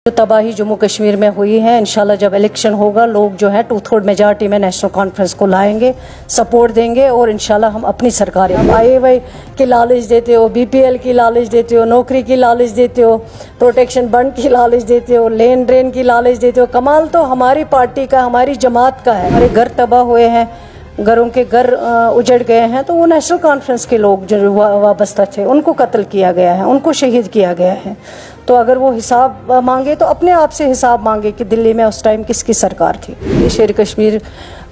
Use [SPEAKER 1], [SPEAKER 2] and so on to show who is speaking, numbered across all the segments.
[SPEAKER 1] जो तबाही जम्मू कश्मीर में हुई है, इंशाल्लाह जब इलेक्शन होगा लोग जो है 2/3 मेजॉरिटी में नेशनल कॉन्फ्रेंस को लाएंगे, सपोर्ट देंगे और इंशाल्लाह हम अपनी सरकार, हम IAY की लालच देते हो, BPL की लालच देते हो, नौकरी की लालच देते हो, प्रोटेक्शन बंड की लालच देते हो, लेन ड्रेन की लालच देते हो। कमाल तो हमारी पार्टी का, हमारी जमात का है। हमारे घर तबाह हुए हैं, घरों के घर उजड़ गए हैं, तो वो नेशनल कॉन्फ्रेंस के लोग जो वाबस्ता थे उनको कत्ल किया गया है, उनको शहीद किया गया है। तो अगर वो हिसाब मांगे तो अपने आप से हिसाब मांगे कि दिल्ली में उस टाइम किसकी सरकार थी। शेर कश्मीर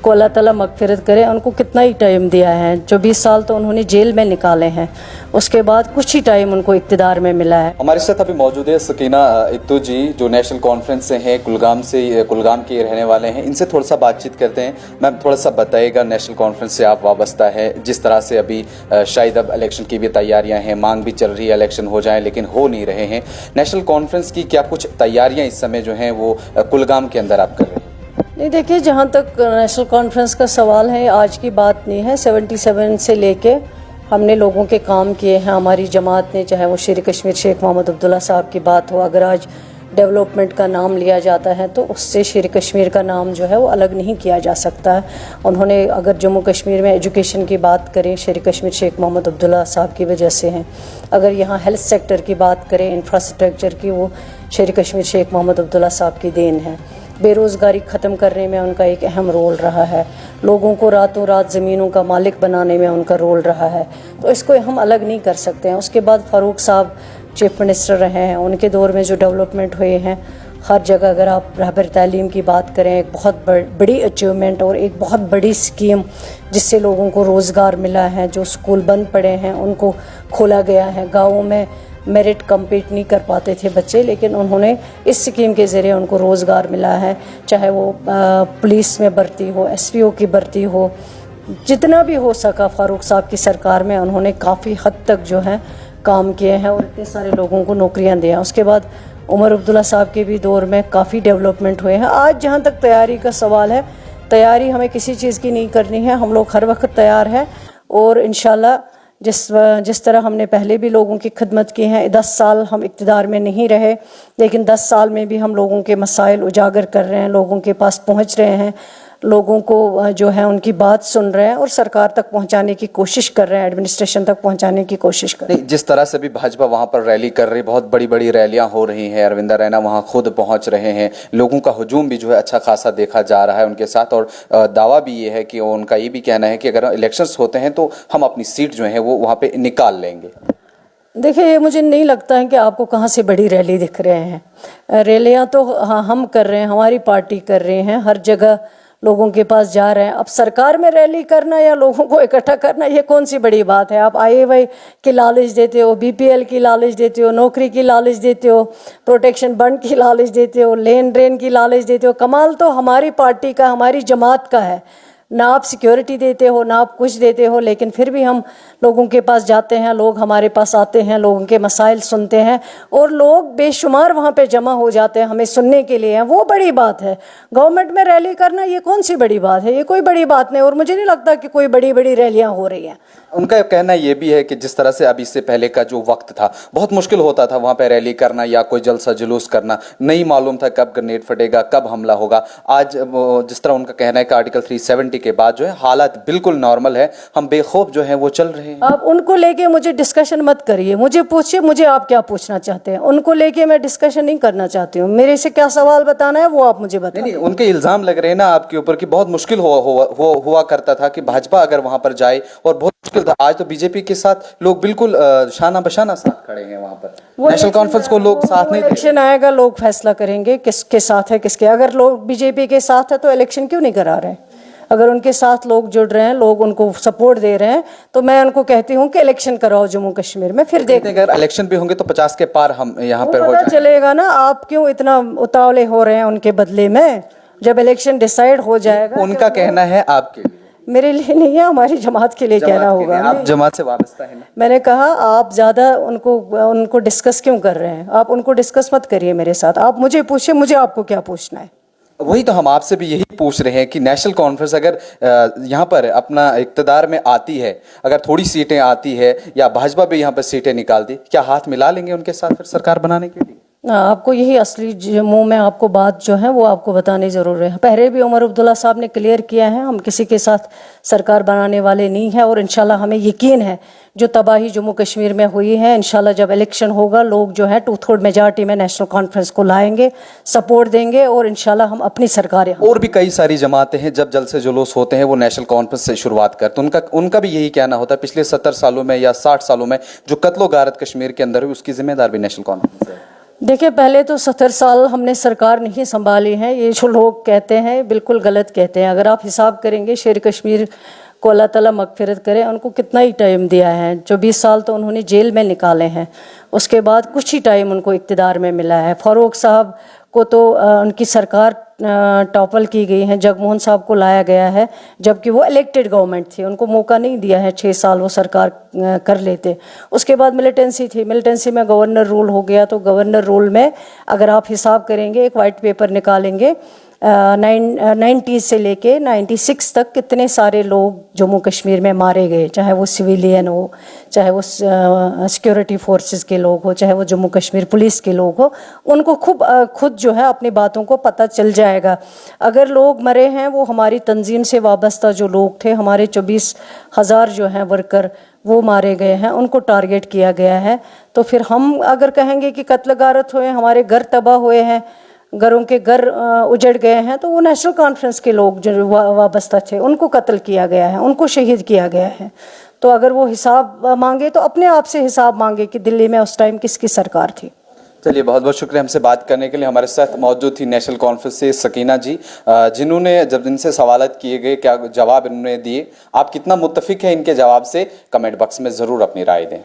[SPEAKER 1] को अल्लाह ताला मगफिरत करे। उनको कितना ही टाइम दिया है, 24 साल तो उन्होंने जेल में निकाले हैं, उसके बाद कुछ ही टाइम उनको इक़्तिदार में मिला है।
[SPEAKER 2] हमारे साथ अभी मौजूद है सकीना इत्तू जी, जो नेशनल कॉन्फ्रेंस से हैं, कुलगाम के रहने वाले हैं। इनसे थोड़ा सा बातचीत करते हैं। मैम, थोड़ा सा बताइएगा, नेशनल कॉन्फ्रेंस से आप वाबस्ता है, जिस तरह से अभी शायद अब इलेक्शन की भी तैयारियां हैं, मांग भी चल रही है इलेक्शन हो जाए, लेकिन हो नहीं रहे हैं। नेशनल कॉन्फ्रेंस की क्या कुछ तैयारियां इस समय जो हैं वो कुलगाम के अंदर आप कर रहे हैं?
[SPEAKER 1] नहीं, देखिए, जहाँ तक नेशनल कॉन्फ्रेंस का सवाल है, आज की बात नहीं है। 77 से लेके हमने लोगों के काम किए हैं, हमारी जमात ने, चाहे वो शेर कश्मीर शेख मोहम्मद अब्दुल्ला साहब की बात हो। अगर आज डेवलपमेंट का नाम लिया जाता है तो उससे शेर कश्मीर का नाम जो है वो अलग नहीं किया जा सकता है। उन्होंने, अगर जम्मू कश्मीर में एजुकेशन की बात करें, शेर कश्मीर शेख मोहम्मद अब्दुल्ला साहब की वजह से हैं। अगर यहाँ हेल्थ सेक्टर की बात करें, इंफ्रास्ट्रक्चर की, वो शेर कश्मीर शेख मोहम्मद अब्दुल्ला साहब की देन है। बेरोज़गारी ख़त्म करने में उनका एक अहम रोल रहा है। लोगों को रातों रात ज़मीनों का मालिक बनाने में उनका रोल रहा है, तो इसको हम अलग नहीं कर सकते हैं। उसके बाद फ़ारूक साहब चीफ मिनिस्टर रहे हैं, उनके दौर में जो डेवलपमेंट हुए हैं हर जगह, अगर आप रहबर तालीम की बात करें, एक बहुत बड़ी अचीवमेंट और एक बहुत बड़ी स्कीम जिससे लोगों को रोज़गार मिला है। जो स्कूल बंद पड़े हैं उनको खोला गया है। गाँवों में मेरिट कम्पीट नहीं कर पाते थे बच्चे, लेकिन उन्होंने इस स्कीम के ज़रिए उनको रोज़गार मिला है। चाहे वो पुलिस में भर्ती हो, SPO की भर्ती हो, जितना भी हो सका फ़ारूक साहब की सरकार में उन्होंने काफ़ी हद तक जो है काम किए हैं और इतने सारे लोगों को नौकरियां दी हैं। उसके बाद उमर अब्दुल्ला साहब के भी दौर में काफ़ी डेवलपमेंट हुए हैं। आज जहाँ तक तैयारी का सवाल है, तैयारी हमें किसी चीज़ की नहीं करनी है, हम लोग हर वक्त तैयार हैं और इंशाल्लाह जिस तरह हमने पहले भी लोगों की खिदमत की है। 10 साल हम इक़्तिदार में नहीं रहे, लेकिन 10 साल में भी हम लोगों के मसाइल उजागर कर रहे हैं, लोगों के पास पहुंच रहे हैं, लोगों को जो है उनकी बात सुन रहे हैं और सरकार तक पहुंचाने की कोशिश कर रहे हैं, एडमिनिस्ट्रेशन तक पहुंचाने की कोशिश कर रहे हैं।
[SPEAKER 2] जिस तरह से भी भाजपा वहां पर रैली कर रही, बहुत बड़ी बड़ी रैलियां हो रही हैं, अरविंदर रैना वहां खुद पहुंच रहे हैं, लोगों का हुजूम भी जो है अच्छा खासा देखा जा रहा है उनके साथ। और दावा भी ये है कि उनका ये भी कहना है कि अगर इलेक्शंस होते हैं तो हम अपनी सीट जो है वो वहाँ पे निकाल लेंगे।
[SPEAKER 1] देखिए, मुझे नहीं लगता है कि आपको कहाँ से बड़ी रैली दिख रहे हैं। रैलियाँ तो हम कर रहे हैं, हमारी पार्टी कर रहे हैं, हर जगह लोगों के पास जा रहे हैं। अब सरकार में रैली करना या लोगों को इकट्ठा करना, ये कौन सी बड़ी बात है। आप IAY की लालच देते हो, BPL की लालच देते हो, नौकरी की लालच देते हो, प्रोटेक्शन बंड की लालच देते हो, लेन ड्रेन की लालच देते हो। कमाल तो हमारी पार्टी का, हमारी जमात का है। ना आप सिक्योरिटी देते हो, ना आप कुछ देते हो, लेकिन फिर भी हम लोगों के पास जाते हैं, लोग हमारे पास आते हैं, लोगों के मसाइल सुनते हैं और लोग बेशुमार वहाँ पे जमा हो जाते हैं हमें सुनने के लिए। वो बड़ी बात है। गवर्नमेंट में रैली करना ये कौन सी बड़ी बात है, ये कोई बड़ी बात नहीं। और मुझे नहीं लगता कि कोई बड़ी बड़ी रैलियाँ हो रही हैं।
[SPEAKER 2] उनका कहना ये भी है कि जिस तरह से अभी इससे पहले का जो वक्त था, बहुत मुश्किल होता था वहाँ पे रैली करना या कोई जलसा जुलूस करना, नहीं मालूम था कब ग्रेनेड फटेगा, कब हमला होगा। आज जिस तरह उनका कहना है कि आर्टिकल 370 के बाद जो है हालात बिल्कुल नॉर्मल है, हम बेखौफ जो है वो चल रहे हैं।
[SPEAKER 1] आप उनको लेके मुझे डिस्कशन मत करिए, मुझे पूछिए मुझे आप क्या पूछना चाहते हैं। उनको लेके मैं डिस्कशन नहीं करना चाहती हूँ। मेरे से क्या सवाल बताना है वो आप मुझे बताएं।
[SPEAKER 2] नहीं, उनके इल्जाम लग रहे हैं ना आपके ऊपर कि बहुत मुश्किल हुआ करता था कि भाजपा अगर वहां पर जाए, और बहुत मुश्किल था। आज तो बीजेपी के साथ लोग बिल्कुल शाना बशाना साथ खड़े हैं वहां पर। नेशनल कॉन्फ्रेंस को लोग साथ नहीं,
[SPEAKER 1] इलेक्शन आएगा, लोग फैसला करेंगे किसके साथ है किसके। अगर लोग BJP के साथ है तो इलेक्शन क्यों नहीं करा रहे? अगर उनके साथ लोग जुड़ रहे हैं, लोग उनको सपोर्ट दे रहे हैं, तो मैं उनको कहती हूँ कि इलेक्शन कराओ जम्मू कश्मीर में, फिर देखते हैं।
[SPEAKER 2] अगर इलेक्शन भी होंगे तो 50 के पार हम यहाँ पर हो
[SPEAKER 1] पता चलेगा ना। आप क्यों इतना उतावले हो रहे हैं उनके बदले में? जब इलेक्शन डिसाइड हो जाएगा।
[SPEAKER 2] उनका कहना है आपके लिए,
[SPEAKER 1] मेरे लिए नहीं है, हमारी जमात के लिए कहना होगा।
[SPEAKER 2] आप जमात से वाबस्ता है ना।
[SPEAKER 1] मैंने कहा आप ज़्यादा उनको डिस्कस क्यों कर रहे हैं? आप उनको डिस्कस मत करिए मेरे साथ, आप मुझे पूछिए, मुझे आपको क्या पूछना है।
[SPEAKER 2] वही तो हम आपसे भी यही पूछ रहे हैं कि नेशनल कॉन्फ्रेंस अगर यहाँ पर अपना इक़्तिदार में आती है, अगर थोड़ी सीटें आती है या भाजपा भी यहाँ पर सीटें निकाल दी, क्या हाथ मिला लेंगे उनके साथ फिर सरकार बनाने के लिए?
[SPEAKER 1] आपको यही असली मुंह में आपको बात जो है वो आपको बतानी ज़रूर है। पहले भी उमर अब्दुल्ला साहब ने क्लियर किया है, हम किसी के साथ सरकार बनाने वाले नहीं हैं और इंशाल्लाह हमें यकीन है जो तबाही जम्मू कश्मीर में हुई है, इंशाल्लाह जब इलेक्शन होगा लोग जो है 2/3 मेजॉरिटी में नेशनल कॉन्फ्रेंस को लाएंगे, सपोर्ट देंगे और इंशाल्लाह हम अपनी सरकार यहाँ।
[SPEAKER 2] और भी कई सारी जमातें हैं जब जलसे जुलूस होते हैं वो नेशनल कॉन्फ्रेंस से शुरुआत करते हैं, उनका भी यही कहना होता है पिछले 70 सालों में या 60 सालों में जो कत्लो गारत कश्मीर के अंदर हुई उसकी जिम्मेदार भी नेशनल कॉन्फ्रेंस है।
[SPEAKER 1] देखिए, पहले तो 70 साल हमने सरकार नहीं संभाली है, ये जो लोग कहते हैं बिल्कुल गलत कहते हैं। अगर आप हिसाब करेंगे शेर कश्मीर को अल्लाह ताला मगफिरत करे, उनको कितना ही टाइम दिया है, 24 साल तो उन्होंने जेल में निकाले हैं, उसके बाद कुछ ही टाइम उनको इक़्तिदार में मिला है। फारूक साहब को तो उनकी सरकार टॉपल की गई है, जगमोहन साहब को लाया गया है जबकि वो इलेक्टेड गवर्नमेंट थी, उनको मौका नहीं दिया है 6 साल वो सरकार कर लेते। उसके बाद मिलिटेंसी थी, मिलिटेंसी में गवर्नर रूल हो गया, तो गवर्नर रूल में अगर आप हिसाब करेंगे एक वाइट पेपर निकालेंगे 90 से लेके 96 तक कितने सारे लोग जम्मू कश्मीर में मारे गए, चाहे वो सिविलियन हो, चाहे वो सिक्योरिटी फोर्सेस के लोग हो, चाहे वो जम्मू कश्मीर पुलिस के लोग हो, उनको खुद जो है अपनी बातों को पता चल जाएगा। अगर लोग मरे हैं वो हमारी तंजीम से वाबस्ता जो लोग थे, हमारे 24,000 जो हैं वर्कर वो मारे गए हैं, उनको टारगेट किया गया है। तो फिर हम अगर कहेंगे कि कत्ल गारत हुए, हमारे घर तबाह हुए हैं, घरों के घर उजड़ गए हैं, तो वो नेशनल कॉन्फ्रेंस के लोग जो वाबस्ता थे उनको कत्ल किया गया है, उनको शहीद किया गया है। तो अगर वो हिसाब मांगे तो अपने आप से हिसाब मांगे कि दिल्ली में उस टाइम किसकी सरकार थी।
[SPEAKER 2] चलिए, बहुत बहुत शुक्रिया हमसे बात करने के लिए। हमारे साथ मौजूद थी नेशनल कॉन्फ्रेंस से सकीना जी, जिन्होंने जब इनसे सवालत किए गए क्या जवाब इन्होंने दिए, आप कितना मुत्तफिक है इनके जवाब से, कमेंट बॉक्स में ज़रूर अपनी राय दें।